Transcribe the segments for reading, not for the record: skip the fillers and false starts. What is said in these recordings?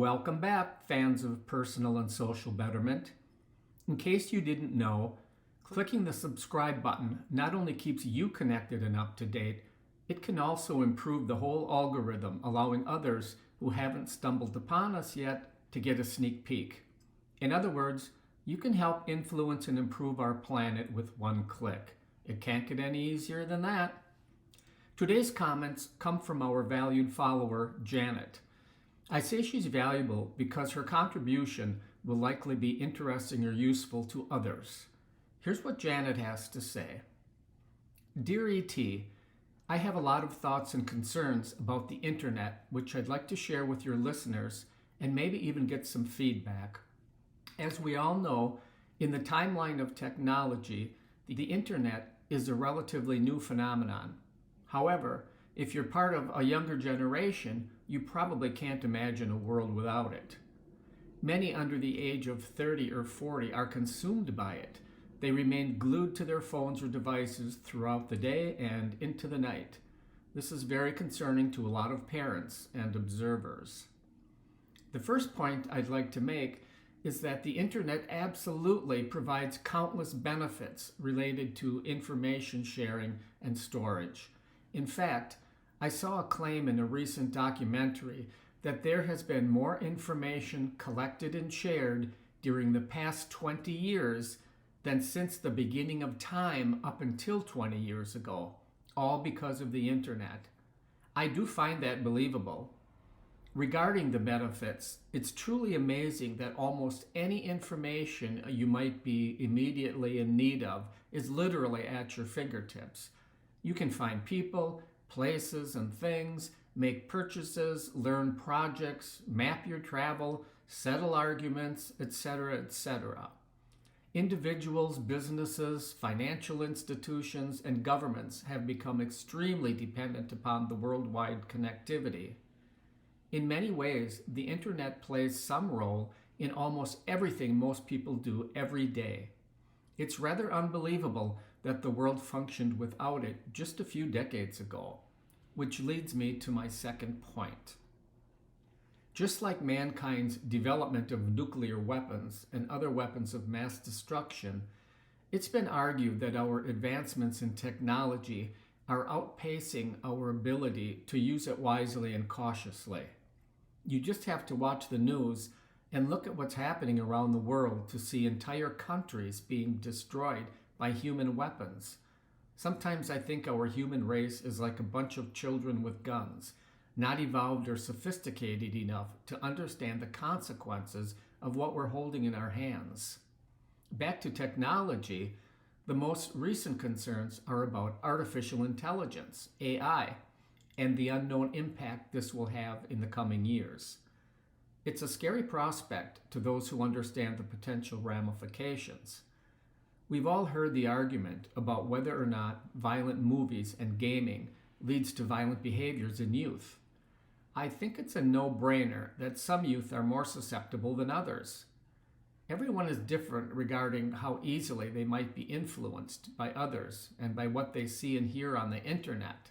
Welcome back, fans of personal and social betterment. In case you didn't know, clicking the subscribe button not only keeps you connected and up to date, it can also improve the whole algorithm, allowing others who haven't stumbled upon us yet to get a sneak peek. In other words, you can help influence and improve our planet with one click. It can't get any easier than that. Today's comments come from our valued follower, Janet. I say she's valuable because her contribution will likely be interesting or useful to others. Here's what Janet has to say. Dear E.T., I have a lot of thoughts and concerns about the internet, which I'd like to share with your listeners and maybe even get some feedback. As we all know, in the timeline of technology, the internet is a relatively new phenomenon. However, if you're part of a younger generation, you probably can't imagine a world without it. Many under the age of 30 or 40 are consumed by it. They remain glued to their phones or devices throughout the day and into the night. This is very concerning to a lot of parents and observers. The first point I'd like to make is that the internet absolutely provides countless benefits related to information sharing and storage. In fact, I saw a claim in a recent documentary that there has been more information collected and shared during the past 20 years than since the beginning of time up until 20 years ago, all because of the internet. I do find that believable. Regarding the benefits, it's truly amazing that almost any information you might be immediately in need of is literally at your fingertips. You can find people, places, and things, make purchases, learn projects, map your travel, settle arguments, etc., etc. Individuals, businesses, financial institutions, and governments have become extremely dependent upon the worldwide connectivity. In many ways, the internet plays some role in almost everything most people do every day. It's rather unbelievable that the world functioned without it just a few decades ago, which leads me to my second point. Just like mankind's development of nuclear weapons and other weapons of mass destruction, it's been argued that our advancements in technology are outpacing our ability to use it wisely and cautiously. You just have to watch the news and look at what's happening around the world to see entire countries being destroyed by human weapons. Sometimes I think our human race is like a bunch of children with guns, not evolved or sophisticated enough to understand the consequences of what we're holding in our hands. Back to technology, the most recent concerns are about artificial intelligence, AI, and the unknown impact this will have in the coming years. It's a scary prospect to those who understand the potential ramifications. We've all heard the argument about whether or not violent movies and gaming leads to violent behaviors in youth. I think it's a no-brainer that some youth are more susceptible than others. Everyone is different regarding how easily they might be influenced by others and by what they see and hear on the internet.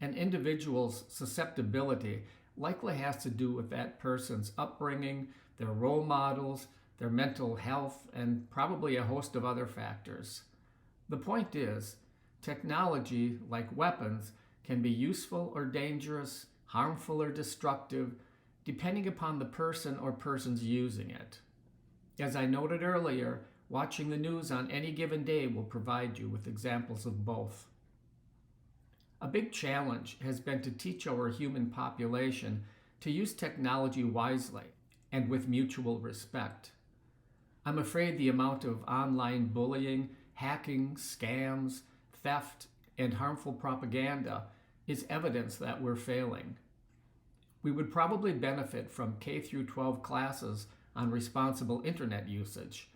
An individual's susceptibility likely has to do with that person's upbringing, their role models, their mental health, and probably a host of other factors. The point is, technology, like weapons, can be useful or dangerous, harmful or destructive, depending upon the person or persons using it. As I noted earlier, watching the news on any given day will provide you with examples of both. A big challenge has been to teach our human population to use technology wisely and with mutual respect. I'm afraid the amount of online bullying, hacking, scams, theft, and harmful propaganda is evidence that we're failing. We would probably benefit from K-12 classes on responsible internet usage,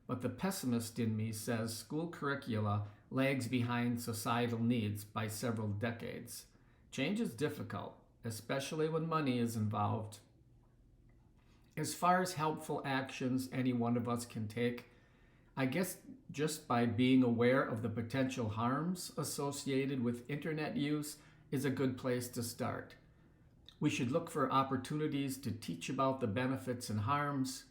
but the pessimist in me says school curricula lags behind societal needs by several decades. Change is difficult, especially when money is involved. As far as helpful actions any one of us can take, I guess just by being aware of the potential harms associated with internet use is a good place to start. We should look for opportunities to teach about the benefits and harms.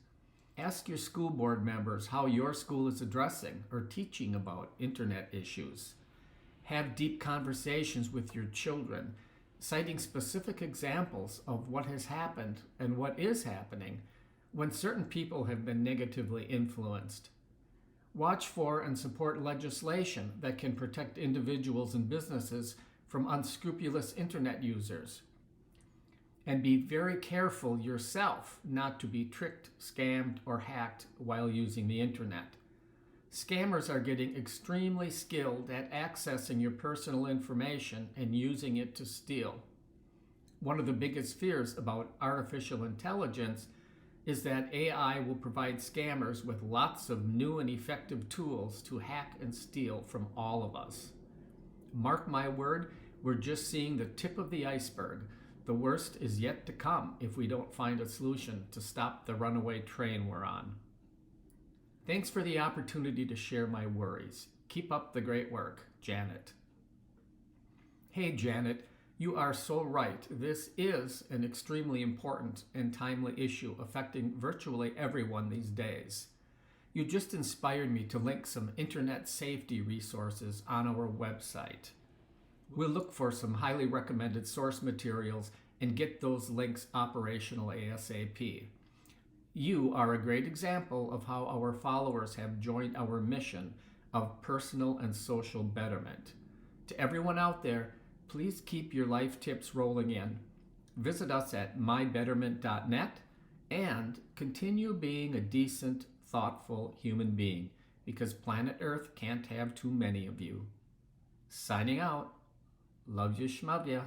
Ask your school board members how your school is addressing or teaching about internet issues. Have deep conversations with your children, citing specific examples of what has happened and what is happening when certain people have been negatively influenced. Watch for and support legislation that can protect individuals and businesses from unscrupulous internet users. And be very careful yourself not to be tricked, scammed, or hacked while using the internet. Scammers are getting extremely skilled at accessing your personal information and using it to steal. One of the biggest fears about artificial intelligence is that AI will provide scammers with lots of new and effective tools to hack and steal from all of us. Mark my word, we're just seeing the tip of the iceberg. The worst is yet to come if we don't find a solution to stop the runaway train we're on. Thanks for the opportunity to share my worries. Keep up the great work, Janet. Hey, Janet, you are so right. This is an extremely important and timely issue affecting virtually everyone these days. You just inspired me to link some internet safety resources on our website. We'll look for some highly recommended source materials and get those links operational ASAP. You are a great example of how our followers have joined our mission of personal and social betterment. To everyone out there, please keep your life tips rolling in. Visit us at mybetterment.net and continue being a decent, thoughtful human being, because planet Earth can't have too many of you. Signing out. Love you, schmub ya.